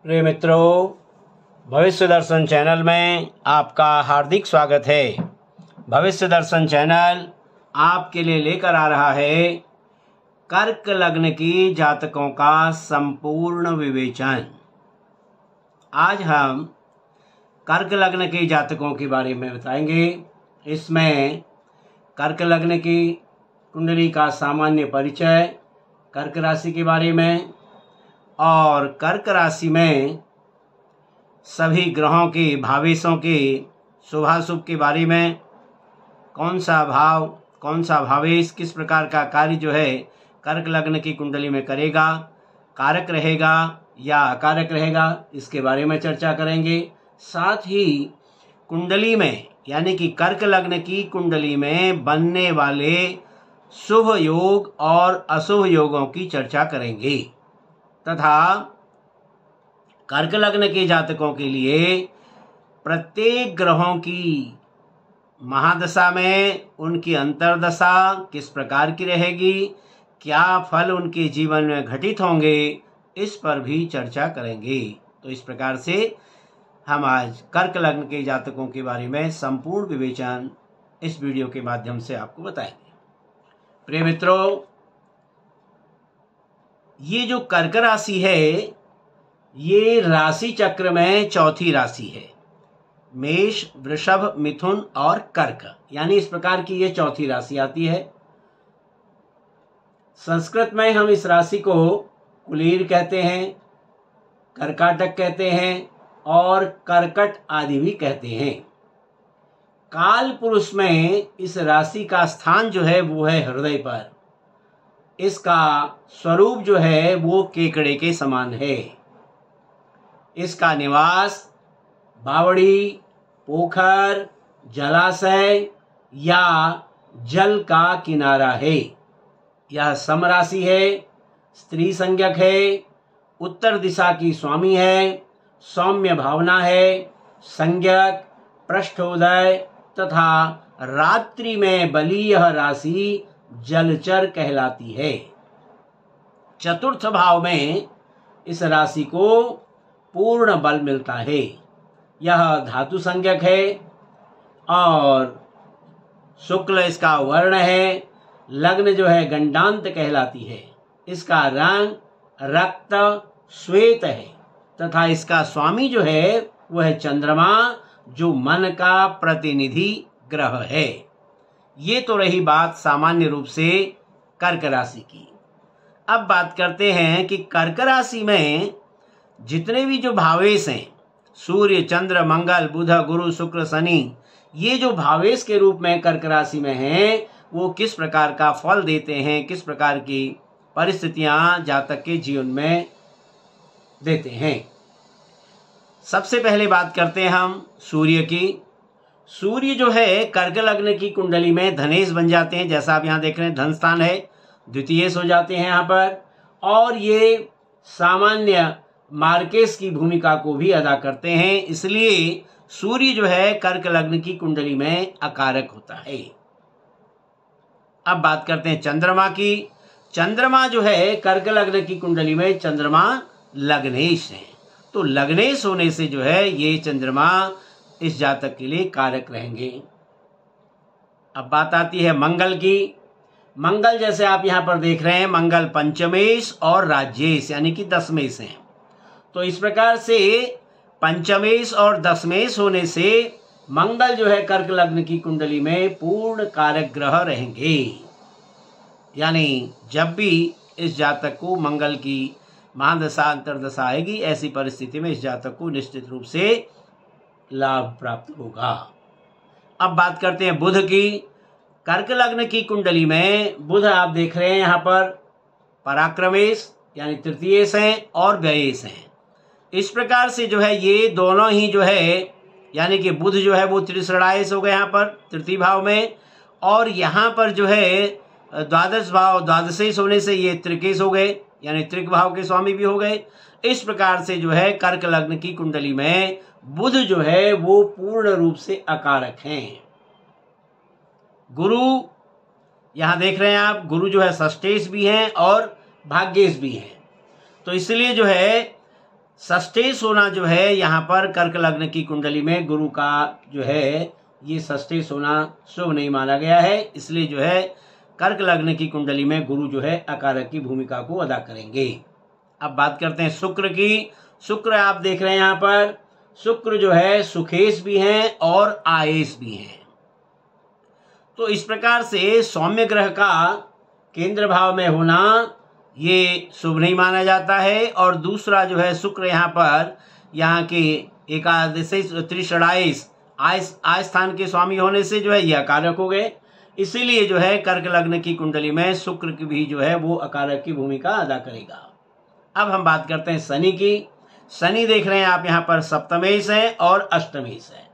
प्रिय मित्रों, भविष्य दर्शन चैनल में आपका हार्दिक स्वागत है। भविष्य दर्शन चैनल आपके लिए लेकर आ रहा है कर्क लग्न की जातकों का संपूर्ण विवेचन। आज हम कर्क लग्न के जातकों के बारे में बताएंगे। इसमें कर्क लग्न की कुंडली का सामान्य परिचय, कर्क राशि के बारे में और कर्क राशि में सभी ग्रहों के भावेशों के शुभाशुभ के बारे में, कौन सा भाव कौन सा भावेश किस प्रकार का कार्य जो है कर्क लग्न की कुंडली में करेगा, कारक रहेगा या अकारक रहेगा, इसके बारे में चर्चा करेंगे। साथ ही कुंडली में यानी कि कर्क लग्न की कुंडली में बनने वाले शुभ योग और अशुभ योगों की चर्चा करेंगे तथा कर्क लग्न के जातकों के लिए प्रत्येक ग्रहों की महादशा में उनकी अंतर्दशा किस प्रकार की रहेगी, क्या फल उनके जीवन में घटित होंगे, इस पर भी चर्चा करेंगे। तो इस प्रकार से हम आज कर्क लग्न के जातकों के बारे में संपूर्ण विवेचन इस वीडियो के माध्यम से आपको बताएंगे। प्रिय मित्रों, ये जो कर्क राशि है ये राशि चक्र में चौथी राशि है। मेष, वृषभ, मिथुन और कर्क, यानी इस प्रकार की ये चौथी राशि आती है। संस्कृत में हम इस राशि को कुलीर कहते हैं, कर्काटक कहते हैं और कर्कट आदि भी कहते हैं। काल पुरुष में इस राशि का स्थान जो है वो है हृदय पर। इसका स्वरूप जो है वो केकड़े के समान है। इसका निवास बावड़ी, पोखर, जलाशय या जल का किनारा है। यह समराशि है, स्त्री संज्ञक है, उत्तर दिशा की स्वामी है, सौम्य भावना है, संज्ञक, पृष्ठोदय तथा रात्रि में बली यह राशि जलचर कहलाती है। चतुर्थ भाव में इस राशि को पूर्ण बल मिलता है। यह धातु संज्ञक है और शुक्ल इसका वर्ण है। लग्न जो है गंडांत कहलाती है। इसका रंग रक्त श्वेत है तथा इसका स्वामी जो है वह है चंद्रमा, जो मन का प्रतिनिधि ग्रह है। ये तो रही बात सामान्य रूप से कर्क राशि की। अब बात करते हैं कि कर्क राशि में जितने भी जो भावेश हैं, सूर्य, चंद्र, मंगल, बुध, गुरु, शुक्र, शनि, ये जो भावेश के रूप में कर्क राशि में हैं, वो किस प्रकार का फल देते हैं, किस प्रकार की परिस्थितियां जातक के जीवन में देते हैं। सबसे पहले बात करते हैं हम सूर्य की। सूर्य जो है कर्क लग्न की कुंडली में धनेश बन जाते हैं। जैसा आप यहाँ देख रहे हैं, धन स्थान है, द्वितीयेश हो जाते हैं यहाँ पर, और ये सामान्य मार्केश की भूमिका को भी अदा करते हैं। इसलिए सूर्य जो है कर्क लग्न की कुंडली में अकारक होता है। अब बात करते हैं चंद्रमा की। चंद्रमा जो है कर्क लग्न की कुंडली में चंद्रमा लग्नेश है। तो लग्नेश होने से जो है ये चंद्रमा इस जातक के लिए कारक रहेंगे। अब बात आती है मंगल की। मंगल जैसे आप यहाँ पर देख रहे हैं, मंगल पंचमेश और राज्येश यानी कि दशमेश हैं। तो इस प्रकार से पंचमेश और दशमेश होने से मंगल जो है कर्क लग्न की कुंडली में पूर्ण कारक ग्रह रहेंगे। यानी जब भी इस जातक को मंगल की महादशा अंतर्दशा आएगी, ऐसी परिस्थिति में इस जातक को निश्चित रूप से लाभ प्राप्त होगा। अब बात करते हैं बुध की। कर्क लग्न की कुंडली में बुध आप देख रहे हैं यहाँ पर पराक्रमेश यानी तृतीयेश हैं और व्ययेश हैं। इस प्रकार से जो है ये दोनों ही जो है यानी कि बुध जो है वो त्रिषणायेश हो गए यहाँ पर तृतीय भाव में, और यहाँ पर जो है द्वादश भाव द्वादशेश होने से ये त्रिकेश हो गए यानी त्रिक भाव के स्वामी भी हो गए। इस प्रकार से जो है कर्क लग्न की कुंडली में बुध जो है वो पूर्ण रूप से अकारक हैं। गुरु यहाँ देख रहे हैं आप, गुरु जो है षष्ठेश भी हैं और भाग्येश भी हैं। तो इसलिए जो है षष्ठेश होना जो है यहाँ पर कर्क लग्न की कुंडली में गुरु का जो है ये षष्ठेश होना शुभ नहीं माना गया है, इसलिए जो है कर्क लग्न की कुंडली में गुरु जो है अकारक की भूमिका को अदा करेंगे। अब बात करते हैं शुक्र की। शुक्र आप देख रहे हैं यहाँ पर, शुक्र जो है सुखेश भी हैं और आयेश भी हैं। तो इस प्रकार से सौम्य ग्रह का केंद्र भाव में होना ये शुभ नहीं माना जाता है। और दूसरा जो है शुक्र यहाँ के एकादशी त्रिषडायश आय स्थान के स्वामी होने से जो है ये अकारक हो गए, इसीलिए जो है कर्क लग्न की कुंडली में शुक्र की भी जो है वो अकारक की भूमिका अदा करेगा। अब हम बात करते हैं शनि की। शनि देख रहे हैं आप यहाँ पर सप्तमेश है और अष्टमेश है।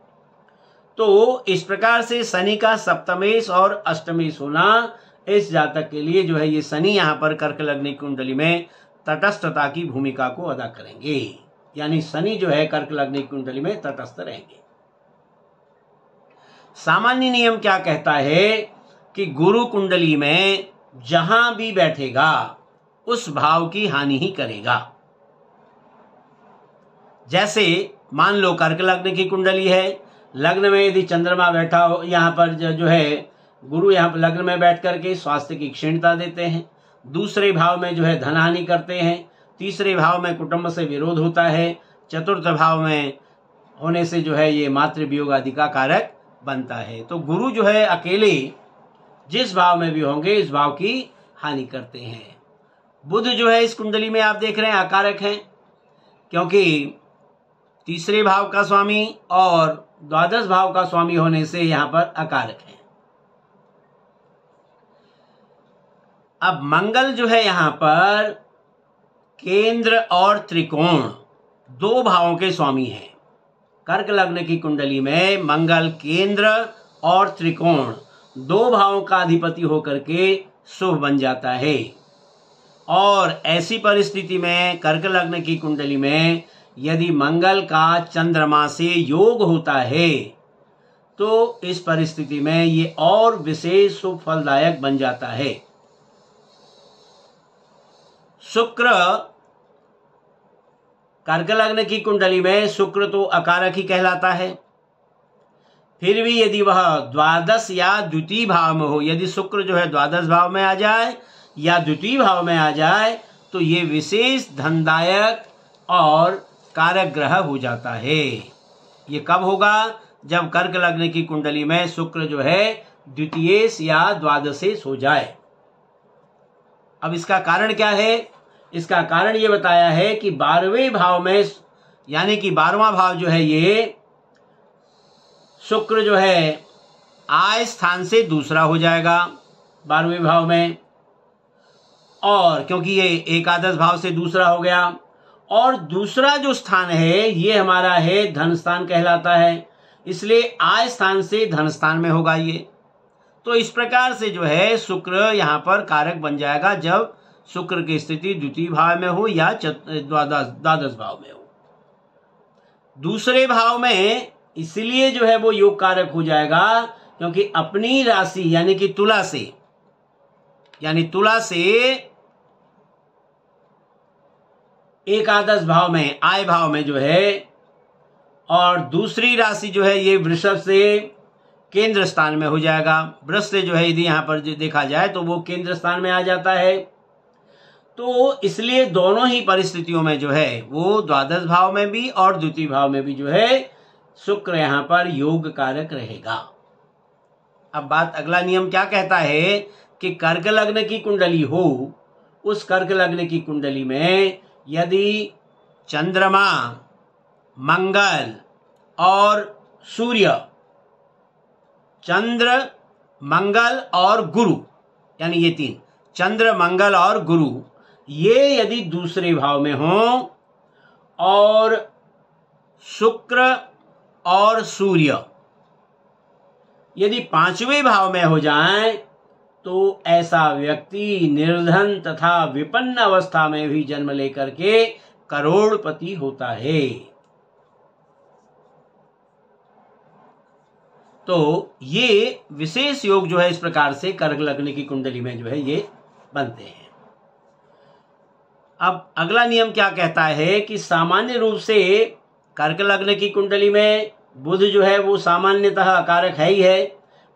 तो इस प्रकार से शनि का सप्तमेश और अष्टमेश होना इस जातक के लिए जो है ये शनि यहाँ पर कर्क लग्न की कुंडली में तटस्थता की भूमिका को अदा करेंगे, यानी शनि जो है कर्क लग्न की कुंडली में तटस्थ रहेंगे। सामान्य नियम क्या कहता है कि गुरु कुंडली में जहां भी बैठेगा उस भाव की हानि ही करेगा। जैसे मान लो कर्क लग्न की कुंडली है, लग्न में यदि चंद्रमा बैठा हो, यहाँ पर जो है गुरु यहाँ पर लग्न में बैठ करके स्वास्थ्य की क्षीणता देते हैं, दूसरे भाव में जो है धन हानि करते हैं, तीसरे भाव में कुटुंब से विरोध होता है, चतुर्थ भाव में होने से जो है ये मातृ वियोग आदि का कारक बनता है। तो गुरु जो है अकेले जिस भाव में भी होंगे इस भाव की हानि करते हैं। बुध जो है इस कुंडली में आप देख रहे हैं अकारक हैं, क्योंकि तीसरे भाव का स्वामी और द्वादश भाव का स्वामी होने से यहाँ पर अकारक है। अब मंगल जो है यहाँ पर केंद्र और त्रिकोण दो भावों के स्वामी हैं। कर्क लग्न की कुंडली में मंगल केंद्र और त्रिकोण दो भावों का अधिपति होकर के शुभ बन जाता है। और ऐसी परिस्थिति में कर्क लग्न की कुंडली में यदि मंगल का चंद्रमा से योग होता है तो इस परिस्थिति में ये और विशेष शुभ फलदायक बन जाता है। शुक्र कर्क लग्न की कुंडली में शुक्र तो अकारक ही कहलाता है, फिर भी यदि वह द्वादश या द्वितीय भाव में हो, यदि शुक्र जो है द्वादश भाव में आ जाए या द्वितीय भाव में आ जाए तो ये विशेष धनदायक और कारक ग्रह हो जाता है। ये कब होगा? जब कर्क लग्न की कुंडली में शुक्र जो है द्वितीयेश या द्वादशेश हो जाए। अब इसका कारण क्या है? इसका कारण ये बताया है कि 12वें भाव में, यानी कि 12वां भाव जो है ये शुक्र जो है आय स्थान से दूसरा हो जाएगा 12वें भाव में, और क्योंकि ये एकादश भाव से दूसरा हो गया, और दूसरा जो स्थान है ये हमारा है धन स्थान कहलाता है, इसलिए आय स्थान से धन स्थान में होगा ये। तो इस प्रकार से जो है शुक्र यहाँ पर कारक बन जाएगा जब शुक्र की स्थिति द्वितीय भाव में हो या द्वादश भाव में हो। दूसरे भाव में इसलिए जो है वो योग कारक हो जाएगा क्योंकि अपनी राशि यानी कि तुला से एकादश भाव में आय भाव में जो है, और दूसरी राशि जो है ये वृषभ से केंद्र स्थान में हो जाएगा। वृष से जो है यदि यहाँ पर देखा जाए तो वो केंद्र स्थान में आ जाता है। तो इसलिए दोनों ही परिस्थितियों में जो है वो द्वादश भाव में भी और द्वितीय भाव में भी जो है शुक्र यहाँ पर योग कारक रहेगा। अब बात अगला नियम क्या कहता है कि कर्क लग्न की कुंडली हो, उस कर्क लग्न की कुंडली में यदि चंद्रमा, मंगल और सूर्य, चंद्र, मंगल और गुरु, यानी ये तीन, चंद्र, मंगल और गुरु, ये यदि दूसरे भाव में हों और शुक्र और सूर्य यदि 5वें भाव में हो जाएं तो ऐसा व्यक्ति निर्धन तथा विपन्न अवस्था में भी जन्म लेकर के करोड़पति होता है। तो ये विशेष योग जो है इस प्रकार से कर्क लग्न की कुंडली में जो है ये बनते हैं। अब अगला नियम क्या कहता है कि सामान्य रूप से कर्क लग्न की कुंडली में बुध जो है वो सामान्यतः कारक है ही है,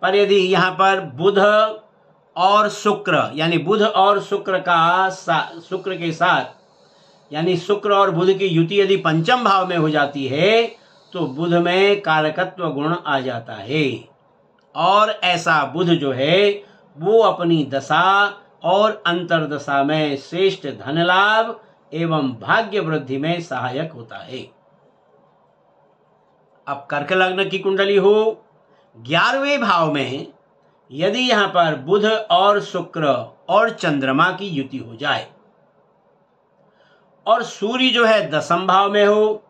पर यदि यहाँ पर बुध और शुक्र यानी बुध और शुक्र का शुक्र के साथ यानी शुक्र और बुध की युति यदि पंचम भाव में हो जाती है तो बुध में कारकत्व गुण आ जाता है, और ऐसा बुध जो है वो अपनी दशा और अंतर्दशा में श्रेष्ठ धन लाभ एवं भाग्य वृद्धि में सहायक होता है। अब कर्क लग्न की कुंडली हो 11वें भाव में यदि यहाँ पर बुध और शुक्र और चंद्रमा की युति हो जाए और सूर्य जो है 10वें भाव में हो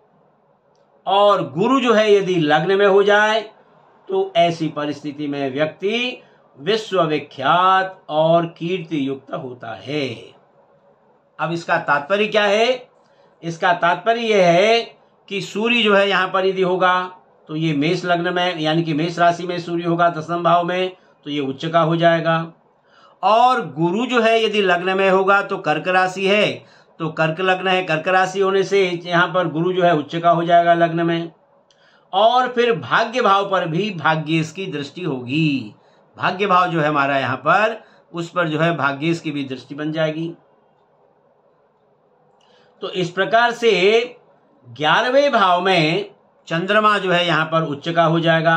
और गुरु जो है यदि लग्न में हो जाए तो ऐसी परिस्थिति में व्यक्ति विश्वविख्यात और कीर्ति युक्त होता है। अब इसका तात्पर्य क्या है? इसका तात्पर्य यह है कि सूर्य जो है यहाँ पर यदि होगा तो ये मेष लग्न में यानी कि मेष राशि में सूर्य होगा 10वें भाव में तो ये उच्च का हो जाएगा, और गुरु जो है यदि लग्न में होगा तो कर्क राशि है तो कर्क लग्न है, कर्क राशि होने से यहाँ पर गुरु जो है उच्च का हो जाएगा लग्न में, और फिर भाग्य भाव पर भी भाग्येश की दृष्टि होगी। भाग्य भाव जो है हमारा यहाँ पर उस पर जो है भाग्येश की भी दृष्टि बन जाएगी। तो इस प्रकार से 11वें भाव में चंद्रमा जो है यहाँ पर उच्च का हो जाएगा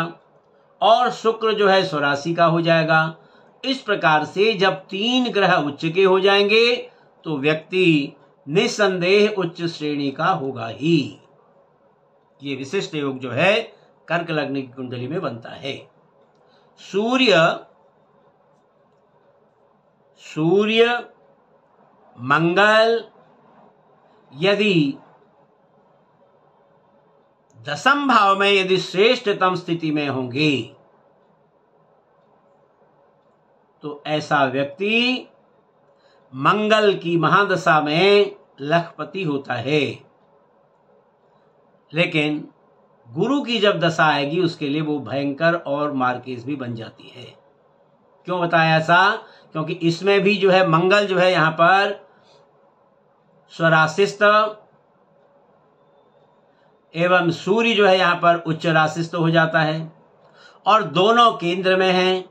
और शुक्र जो है स्वराशि का हो जाएगा। इस प्रकार से जब 3 ग्रह उच्च के हो जाएंगे तो व्यक्ति निसंदेह उच्च श्रेणी का होगा ही। ये विशिष्ट योग जो है कर्क लग्न की कुंडली में बनता है। सूर्य मंगल यदि 10वें भाव में यदि श्रेष्ठतम स्थिति में होंगे तो ऐसा व्यक्ति मंगल की महादशा में लखपति होता है, लेकिन गुरु की जब दशा आएगी उसके लिए वो भयंकर और मार्केज भी बन जाती है। क्यों बताया ऐसा? क्योंकि इसमें भी जो है मंगल जो है यहाँ पर स्वराशिस्थ एवं सूर्य जो है यहाँ पर उच्च राशिस्थ हो जाता है और दोनों केंद्र में हैं,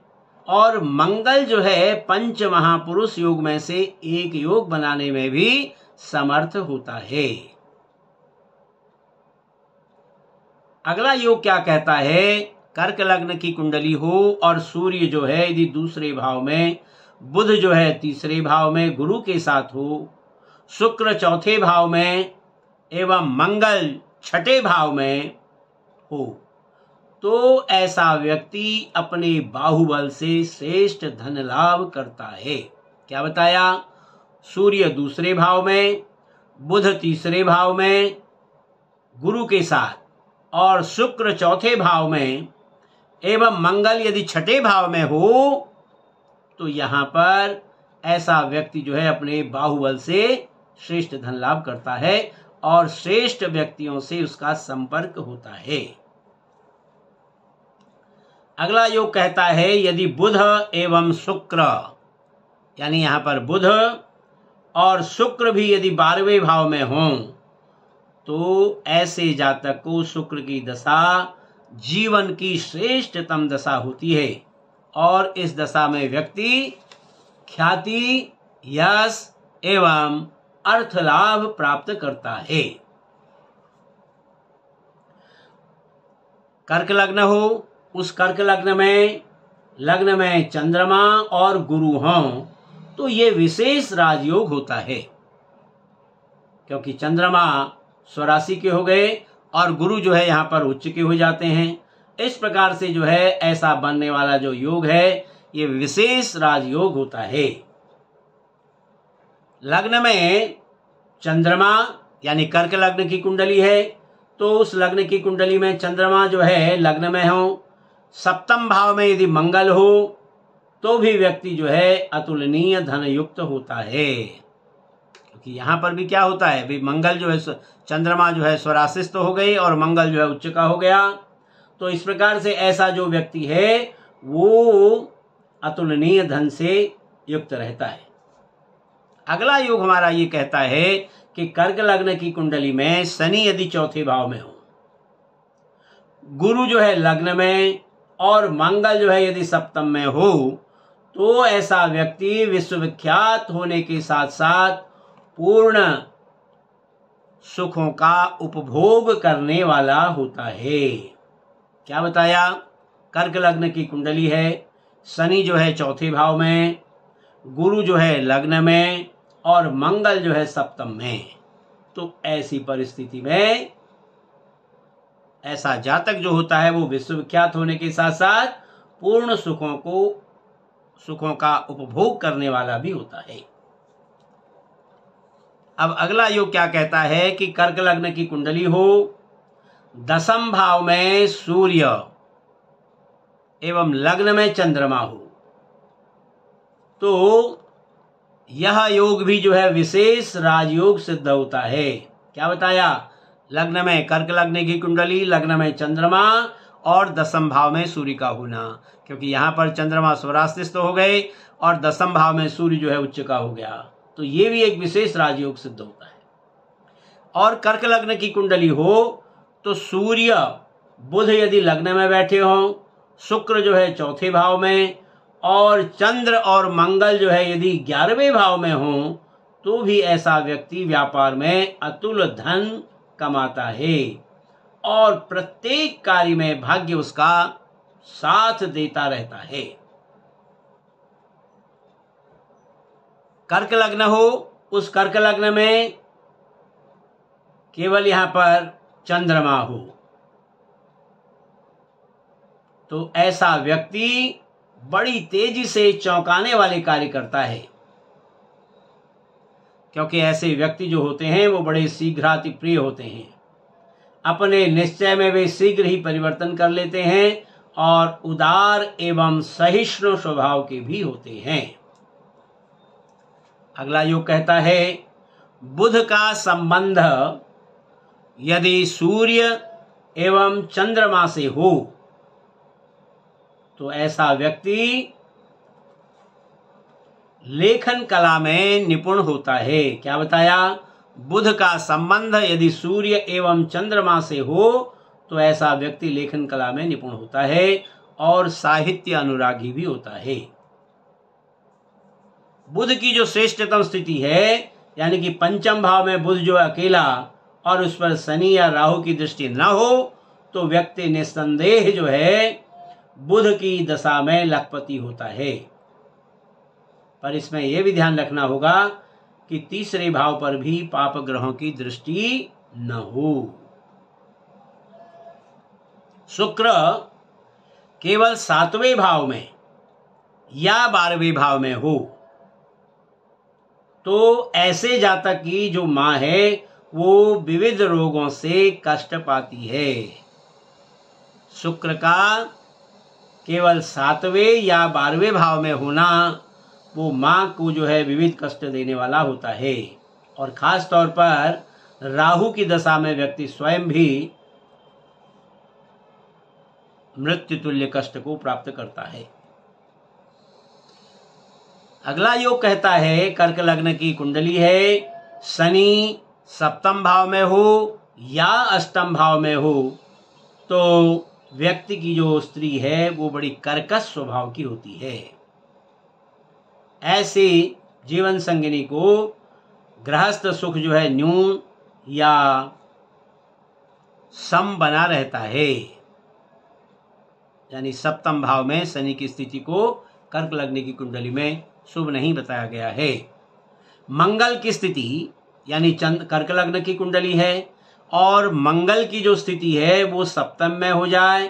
और मंगल जो है पंच महापुरुष योग में से एक योग बनाने में भी समर्थ होता है। अगला योग क्या कहता है? कर्क लग्न की कुंडली हो और सूर्य जो है यदि 2 भाव में, बुध जो है 3 भाव में गुरु के साथ हो, शुक्र 4 भाव में एवं मंगल 6 भाव में हो, तो ऐसा व्यक्ति अपने बाहुबल से श्रेष्ठ धन लाभ करता है। क्या बताया? सूर्य 2 भाव में, बुध 3 भाव में गुरु के साथ और शुक्र 4 भाव में एवं मंगल यदि 6 भाव में हो तो यहाँ पर ऐसा व्यक्ति जो है अपने बाहुबल से श्रेष्ठ धन लाभ करता है और श्रेष्ठ व्यक्तियों से उसका संपर्क होता है। अगला योग कहता है यदि बुध एवं शुक्र यानी यहाँ पर बुध और शुक्र भी यदि 12वें भाव में हों तो ऐसे जातक को शुक्र की दशा जीवन की श्रेष्ठतम दशा होती है और इस दशा में व्यक्ति ख्याति, यश एवं अर्थ लाभ प्राप्त करता है। कर्क लग्न हो, उस कर्क लग्न में चंद्रमा और गुरु हों तो ये विशेष राजयोग होता है, क्योंकि चंद्रमा स्वराशि के हो गए और गुरु जो है यहाँ पर उच्च के हो जाते हैं। इस प्रकार से जो है ऐसा बनने वाला जो योग है ये विशेष राजयोग होता है। लग्न में चंद्रमा यानी कर्क लग्न की कुंडली है तो उस लग्न की कुंडली में चंद्रमा जो है लग्न में हो, 7वें भाव में यदि मंगल हो तो भी व्यक्ति जो है अतुलनीय धन युक्त होता है, क्योंकि यहाँ पर भी क्या होता है भाई मंगल जो है चंद्रमा जो है स्वराशिस्थ हो गई और मंगल जो है उच्च का हो गया। तो इस प्रकार से ऐसा जो व्यक्ति है वो अतुलनीय धन से युक्त रहता है। अगला योग हमारा ये कहता है कि कर्क लग्न की कुंडली में शनि यदि चौथे भाव में हो, गुरु जो है लग्न में और मंगल जो है यदि सप्तम में हो, तो ऐसा व्यक्ति विश्वविख्यात होने के साथ साथ पूर्ण सुखों का उपभोग करने वाला होता है। क्या बताया? कर्क लग्न की कुंडली है, शनि जो है चौथे भाव में, गुरु जो है लग्न में और मंगल जो है सप्तम में। तो ऐसी परिस्थिति में ऐसा जातक जो होता है वो विश्वविख्यात होने के साथ साथ पूर्ण सुखों का उपभोग करने वाला भी होता है। अब अगला योग क्या कहता है कि कर्क लग्न की कुंडली हो, दसम भाव में सूर्य एवं लग्न में चंद्रमा हो, तो यह योग भी जो है विशेष राजयोग सिद्ध होता है। क्या बताया? लग्न में कर्क लग्न की कुंडली, लग्न में चंद्रमा और दसम भाव में सूर्य का होना, क्योंकि यहां पर चंद्रमा स्वरास्थिस्थ हो गए और दसम भाव में सूर्य जो है उच्च का हो गया, तो ये भी एक विशेष राजयोग सिद्ध होता है। और कर्क लग्न की कुंडली हो तो सूर्य बुध यदि लग्न में बैठे हों, शुक्र जो है चौथे भाव में और चंद्र और मंगल जो है यदि 11वें भाव में हों, तो भी ऐसा व्यक्ति व्यापार में अतुल धन कमाता है और प्रत्येक कार्य में भाग्य उसका साथ देता रहता है। कर्क लग्न हो, उस कर्क लग्न में केवल यहां पर चंद्रमा हो, तो ऐसा व्यक्ति बड़ी तेजी से चौंकाने वाले कार्य करता है, क्योंकि ऐसे व्यक्ति जो होते हैं वो बड़े शीघ्राति प्रिय होते हैं। अपने निश्चय में वे शीघ्र ही परिवर्तन कर लेते हैं और उदार एवं सहिष्णु स्वभाव के भी होते हैं। अगला योग कहता है बुध का संबंध यदि सूर्य एवं चंद्रमा से हो, तो ऐसा व्यक्ति लेखन कला में निपुण होता है। क्या बताया? बुध का संबंध यदि सूर्य एवं चंद्रमा से हो, तो ऐसा व्यक्ति लेखन कला में निपुण होता है और साहित्य अनुरागी भी होता है। बुध की जो श्रेष्ठतम स्थिति है, यानी कि पंचम भाव में बुध जो अकेला और उस पर शनि या राहु की दृष्टि न हो, तो व्यक्ति निस्संदेह जो है बुध की दशा में लखपति होता है। पर इसमें यह भी ध्यान रखना होगा कि तीसरे भाव पर भी पाप ग्रहों की दृष्टि न हो। शुक्र केवल 7वें भाव में या 12वें भाव में हो, तो ऐसे जातक की जो मां है वो विविध रोगों से कष्ट पाती है। शुक्र का केवल 7वें या 12वें भाव में होना वो मां को जो है विविध कष्ट देने वाला होता है, और खास तौर पर राहु की दशा में व्यक्ति स्वयं भी मृत्यु तुल्य कष्ट को प्राप्त करता है। अगला योग कहता है कर्क लग्न की कुंडली है, शनि सप्तम भाव में हो या अष्टम भाव में हो, तो व्यक्ति की जो स्त्री है वो बड़ी कर्कश स्वभाव की होती है। ऐसे जीवन संगिनी को गृहस्थ सुख जो है न्यून या सम बना रहता है, यानी सप्तम भाव में शनि की स्थिति को कर्क लग्न की कुंडली में शुभ नहीं बताया गया है। मंगल की स्थिति यानी कर्क लग्न की कुंडली है और मंगल की जो स्थिति है वो सप्तम में हो जाए,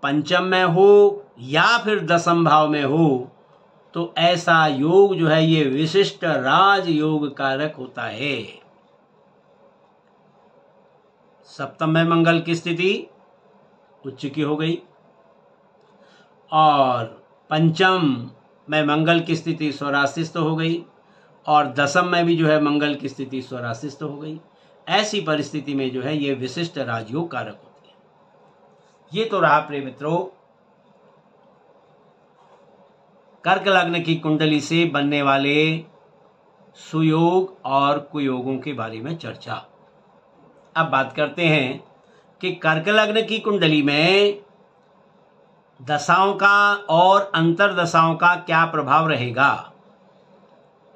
पंचम में हो या फिर दसम भाव में हो, तो ऐसा योग जो है ये विशिष्ट राज योग कारक होता है। सप्तम में मंगल की स्थिति उच्च की हो गई और पंचम में मंगल की स्थिति स्वराशिस्थ हो गई और दसम में भी जो है मंगल की स्थिति स्वराशिस्थ हो गई। ऐसी परिस्थिति में जो है ये विशिष्ट राजयोग कारक होती है। ये तो रहा प्रिय मित्रों कर्क लग्न की कुंडली से बनने वाले सुयोग और कुयोगों के बारे में चर्चा। अब बात करते हैं कि कर्क लग्न की कुंडली में दशाओं का और अंतर दशाओं का क्या प्रभाव रहेगा।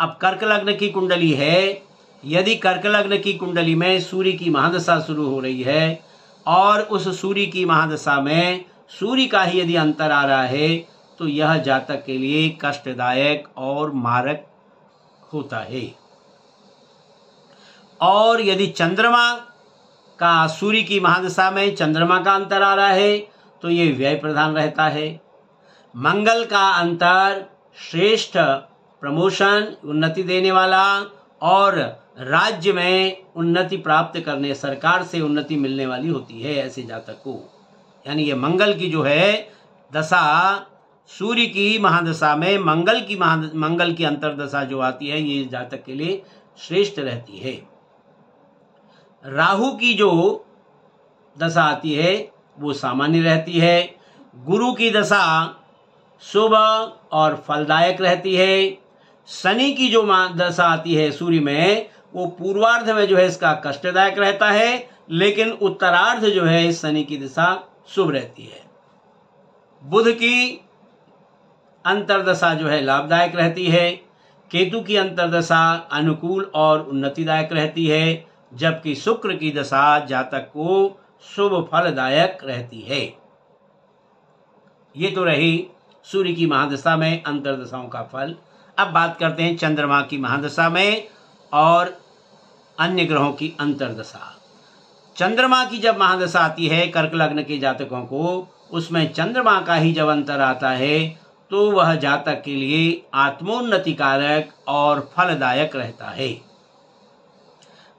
अब कर्क लग्न की कुंडली है, यदि कर्क लग्न की कुंडली में सूर्य की महादशा शुरू हो रही है और उस सूर्य की महादशा में सूर्य का ही यदि अंतर आ रहा है तो यह जातक के लिए कष्टदायक और मारक होता है। और यदि चंद्रमा का सूर्य की महादशा में चंद्रमा का अंतर आ रहा है तो ये व्यय प्रधान रहता है। मंगल का अंतर श्रेष्ठ प्रमोशन उन्नति देने वाला और राज्य में उन्नति प्राप्त करने, सरकार से उन्नति मिलने वाली होती है ऐसे जातक को। यानी ये मंगल की जो है दशा, सूर्य की महादशा में मंगल की अंतरदशा जो आती है ये जातक के लिए श्रेष्ठ रहती है। राहु की जो दशा आती है वो सामान्य रहती है। गुरु की दशा शुभ और फलदायक रहती है। शनि की जो दशा आती है सूर्य में वो पूर्वार्ध में जो है इसका कष्टदायक रहता है, लेकिन उत्तरार्ध जो है शनि की दशा शुभ रहती है। बुध की अंतरदशा जो है लाभदायक रहती है। केतु की अंतरदशा अनुकूल और उन्नतिदायक रहती है, जबकि शुक्र की दशा जातक को शुभ फलदायक रहती है। ये तो रही सूर्य की महादशा में अंतरदशाओं का फल। अब बात करते हैं चंद्रमा की महादशा में और अन्य ग्रहों की अंतरदशा। चंद्रमा की जब महादशा आती है कर्क लग्न के जातकों को, उसमें चंद्रमा का ही जब अंतर आता है तो वह जातक के लिए आत्मोन्नति कारक और फलदायक रहता है।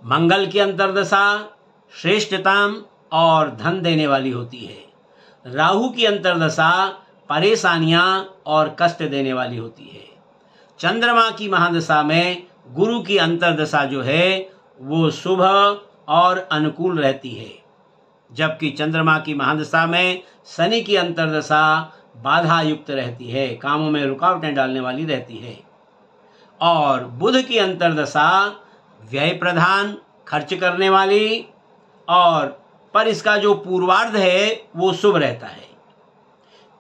मंगल की अंतरदशा श्रेष्ठतम और धन देने वाली होती है। राहु की अंतरदशा परेशानियां और कष्ट देने वाली होती है। चंद्रमा की महादशा में गुरु की अंतरदशा जो है वो शुभ और अनुकूल रहती है, जबकि चंद्रमा की महादशा में शनि की अंतरदशा बाधा युक्त रहती है, कामों में रुकावटें डालने वाली रहती है। और बुध की अंतरदशा व्यय प्रधान, खर्च करने वाली, और पर इसका जो पूर्वार्ध है वो शुभ रहता है।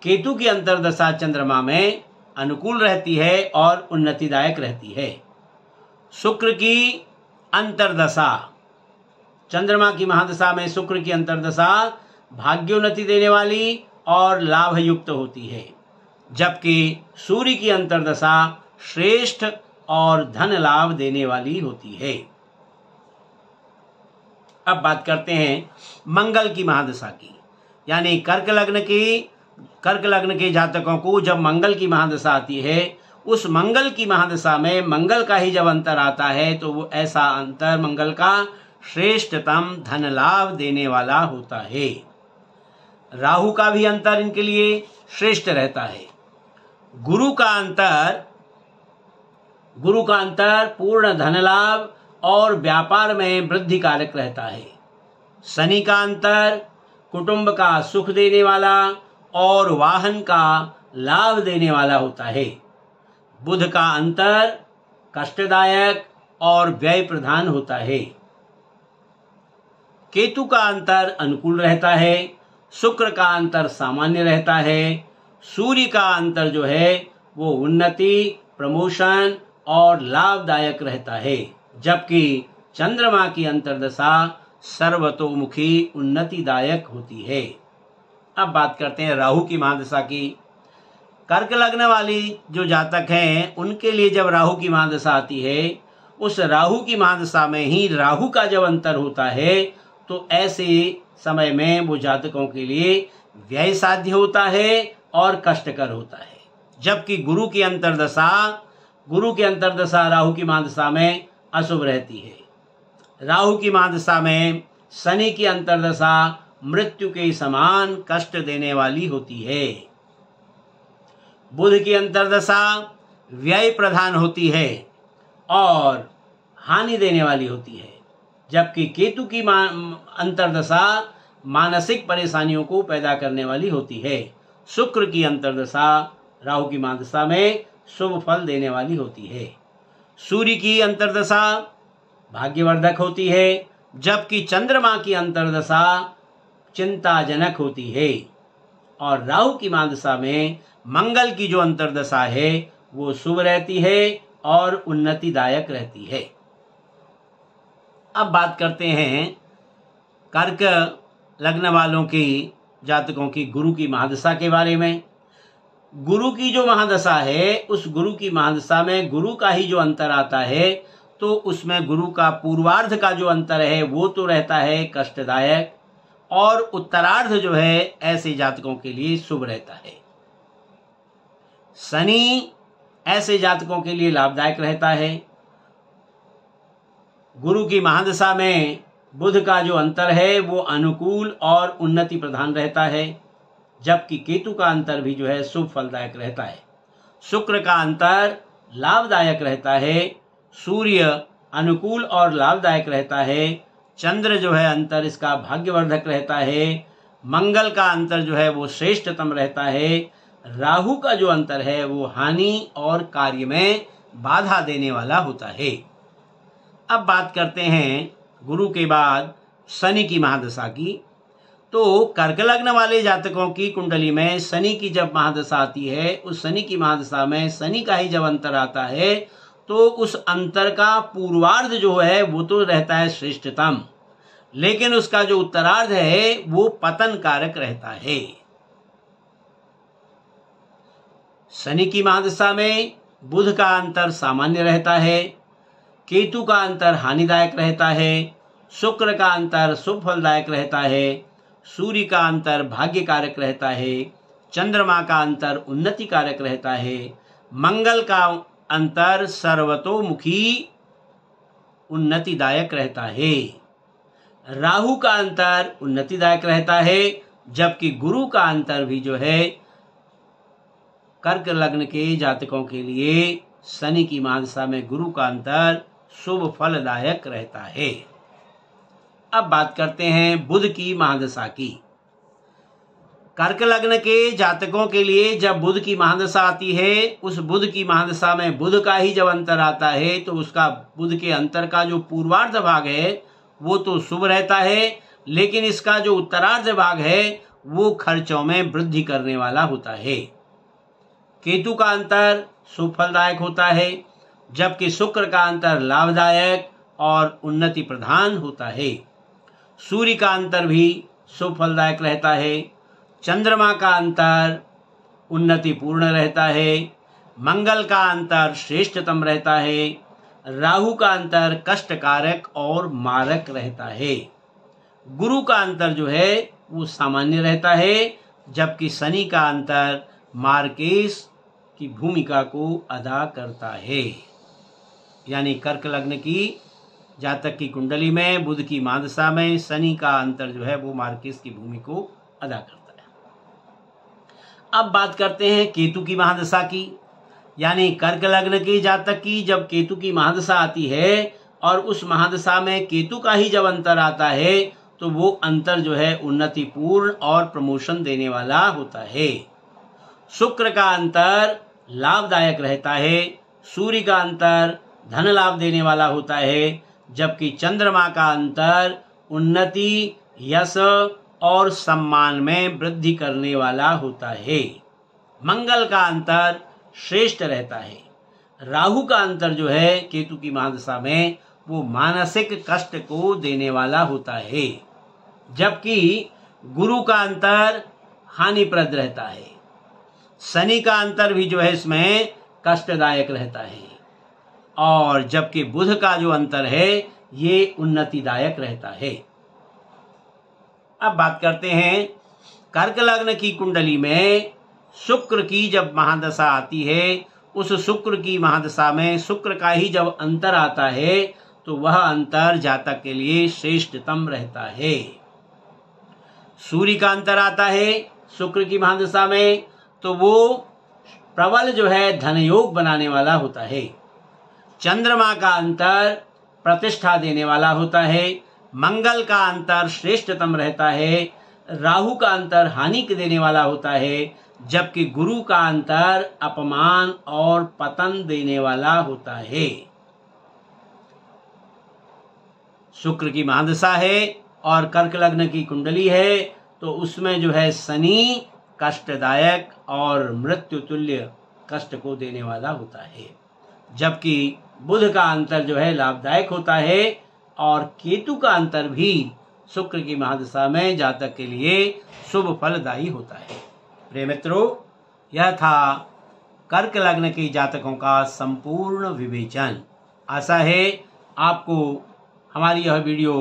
केतु की अंतरदशा चंद्रमा में अनुकूल रहती है और उन्नतिदायक रहती है। शुक्र की अंतरदशा, चंद्रमा की महादशा में शुक्र की अंतरदशा भाग्योन्नति देने वाली और लाभ युक्त होती है, जबकि सूर्य की अंतरदशा श्रेष्ठ और धन लाभ देने वाली होती है। अब बात करते हैं मंगल की महादशा की, यानी कर्क लग्न के जातकों को जब मंगल की महादशा आती है, उस मंगल की महादशा में मंगल का ही जब अंतर आता है तो वो ऐसा अंतर मंगल का श्रेष्ठतम धन लाभ देने वाला होता है। राहु का भी अंतर इनके लिए श्रेष्ठ रहता है। गुरु का अंतर पूर्ण धन लाभ और व्यापार में वृद्धि कारक रहता है। शनि का अंतर कुटुंब का सुख देने वाला और वाहन का लाभ देने वाला होता है। बुध का अंतर कष्टदायक और व्यय प्रधान होता है। केतु का अंतर अनुकूल रहता है। शुक्र का अंतर सामान्य रहता है। सूर्य का अंतर जो है वो उन्नति, प्रमोशन और लाभदायक रहता है, जबकि चंद्रमा की अंतरदशा सर्वतोमुखी उन्नतिदायक होती है। अब बात करते हैं राहु की महादशा की। कर्क लग्न वाली जो जातक हैं उनके लिए जब राहु की महादशा आती है, उस राहु की महादशा में ही राहु का जब अंतर होता है तो ऐसे समय में वो जातकों के लिए व्यय साध्य होता है और कष्टकर होता है। जबकि गुरु की अंतरदशा राहु की महादशा में अशुभ रहती है। राहु की महादशा में शनि की अंतरदशा मृत्यु के समान कष्ट देने वाली होती है। बुध की अंतरदशा व्यय प्रधान होती है और हानि देने वाली होती है, जबकि केतु की अंतरदशा मानसिक परेशानियों को पैदा करने वाली होती है। शुक्र की अंतरदशा राहु की महादशा में शुभ फल देने वाली होती है। सूर्य की अंतर्दशा भाग्यवर्धक होती है, जबकि चंद्रमा की अंतर्दशा चिंताजनक होती है। और राहु की महादशा में मंगल की जो अंतर्दशा है वो शुभ रहती है और उन्नतिदायक रहती है। अब बात करते हैं कर्क लग्न वालों की जातकों की गुरु की महादशा के बारे में। गुरु की जो महादशा है, उस गुरु की महादशा में गुरु का ही जो अंतर आता है, तो उसमें गुरु का पूर्वार्ध का जो अंतर है वो तो रहता है कष्टदायक, और उत्तरार्ध जो है ऐसे जातकों के लिए शुभ रहता है। शनि ऐसे जातकों के लिए लाभदायक रहता है। गुरु की महादशा में बुध का जो अंतर है वो अनुकूल और उन्नति प्रधान रहता है, जबकि केतु का अंतर भी जो है शुभ फलदायक रहता है। शुक्र का अंतर लाभदायक रहता है, सूर्य अनुकूल और लाभदायक रहता है, चंद्र जो है अंतर इसका भाग्यवर्धक रहता है, मंगल का अंतर जो है वो श्रेष्ठतम रहता है, राहु का जो अंतर है वो हानि और कार्य में बाधा देने वाला होता है। अब बात करते हैं गुरु के बाद शनि की महादशा की। तो कर्क लग्न वाले जातकों की कुंडली में शनि की जब महादशा आती है, उस शनि की महादशा में शनि का ही जब अंतर आता है, तो उस अंतर का पूर्वार्ध जो है वो तो रहता है श्रेष्ठतम, लेकिन उसका जो उत्तरार्ध है वो पतन कारक रहता है। शनि की महादशा में बुध का अंतर सामान्य रहता है, केतु का अंतर हानिदायक रहता है, शुक्र का अंतर शुभ फलदायक रहता है, सूर्य का अंतर भाग्य कारक रहता है, चंद्रमा का अंतर उन्नति कारक रहता है, मंगल का अंतर सर्वतोमुखी उन्नतिदायक रहता है, राहु का अंतर उन्नतिदायक रहता है, जबकि गुरु का अंतर भी जो है कर्क लग्न के जातकों के लिए शनि की महादशा में गुरु का अंतर शुभ फलदायक रहता है। अब बात करते हैं बुध की महादशा की। कर्क लग्न के जातकों के लिए जब बुध की महादशा आती है, उस बुध की महादशा में बुध का ही जब अंतर आता है, तो उसका बुध के अंतर का जो पूर्वार्ध भाग है वो तो शुभ रहता है, लेकिन इसका जो उत्तरार्ध भाग है वो खर्चों में वृद्धि करने वाला होता है। केतु का अंतर शुभ फलदायक होता है, जबकि शुक्र का अंतर लाभदायक और उन्नति प्रधान होता है। सूर्य का अंतर भी शुभ फलदायक रहता है, चंद्रमा का अंतर उन्नतिपूर्ण रहता है, मंगल का अंतर श्रेष्ठतम रहता है, राहु का अंतर कष्टकारक और मारक रहता है, गुरु का अंतर जो है वो सामान्य रहता है, जबकि शनि का अंतर मार्केश की भूमिका को अदा करता है। यानी कर्क लग्न की जातक की कुंडली में बुध की महादशा में शनि का अंतर जो है वो मार्केश की भूमिका को अदा करता है। अब बात करते हैं केतु की महादशा की। यानी कर्क लग्न की जातक की जब केतु की महादशा आती है और उस महादशा में केतु का ही जब अंतर आता है, तो वो अंतर जो है उन्नतिपूर्ण और प्रमोशन देने वाला होता है। शुक्र का अंतर लाभदायक रहता है, सूर्य का अंतर धन लाभ देने वाला होता है, जबकि चंद्रमा का अंतर उन्नति, यश और सम्मान में वृद्धि करने वाला होता है। मंगल का अंतर श्रेष्ठ रहता है। राहु का अंतर जो है केतु की महादशा में वो मानसिक कष्ट को देने वाला होता है, जबकि गुरु का अंतर हानिप्रद रहता है। शनि का अंतर भी जो है इसमें कष्टदायक रहता है, और जबकि बुध का जो अंतर है ये उन्नतिदायक रहता है। अब बात करते हैं कर्क लग्न की कुंडली में शुक्र की जब महादशा आती है, उस शुक्र की महादशा में शुक्र का ही जब अंतर आता है, तो वह अंतर जातक के लिए श्रेष्ठतम रहता है। सूर्य का अंतर आता है शुक्र की महादशा में, तो वो प्रबल जो है धन योग बनाने वाला होता है। चंद्रमा का अंतर प्रतिष्ठा देने वाला होता है, मंगल का अंतर श्रेष्ठतम रहता है, राहु का अंतर हानि देने वाला होता है, जबकि गुरु का अंतर अपमान और पतन देने वाला होता है। शुक्र की महादशा है और कर्क लग्न की कुंडली है तो उसमें जो है शनि कष्टदायक और मृत्यु तुल्य कष्ट को देने वाला होता है, जबकि बुध का अंतर जो है लाभदायक होता है और केतु का अंतर भी शुक्र की महादशा में जातक के लिए शुभ फलदायी होता है। प्रिय मित्रों, यह था कर्क लग्न के जातकों का संपूर्ण विवेचन। आशा है आपको हमारी यह वीडियो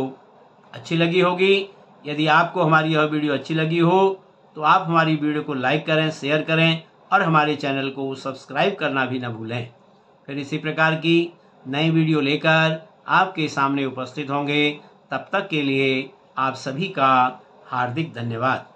अच्छी लगी होगी। यदि आपको हमारी यह वीडियो अच्छी लगी हो तो आप हमारी वीडियो को लाइक करें, शेयर करें और हमारे चैनल को सब्सक्राइब करना भी न भूलें। फिर इसी प्रकार की नई वीडियो लेकर आपके सामने उपस्थित होंगे। तब तक के लिए आप सभी का हार्दिक धन्यवाद।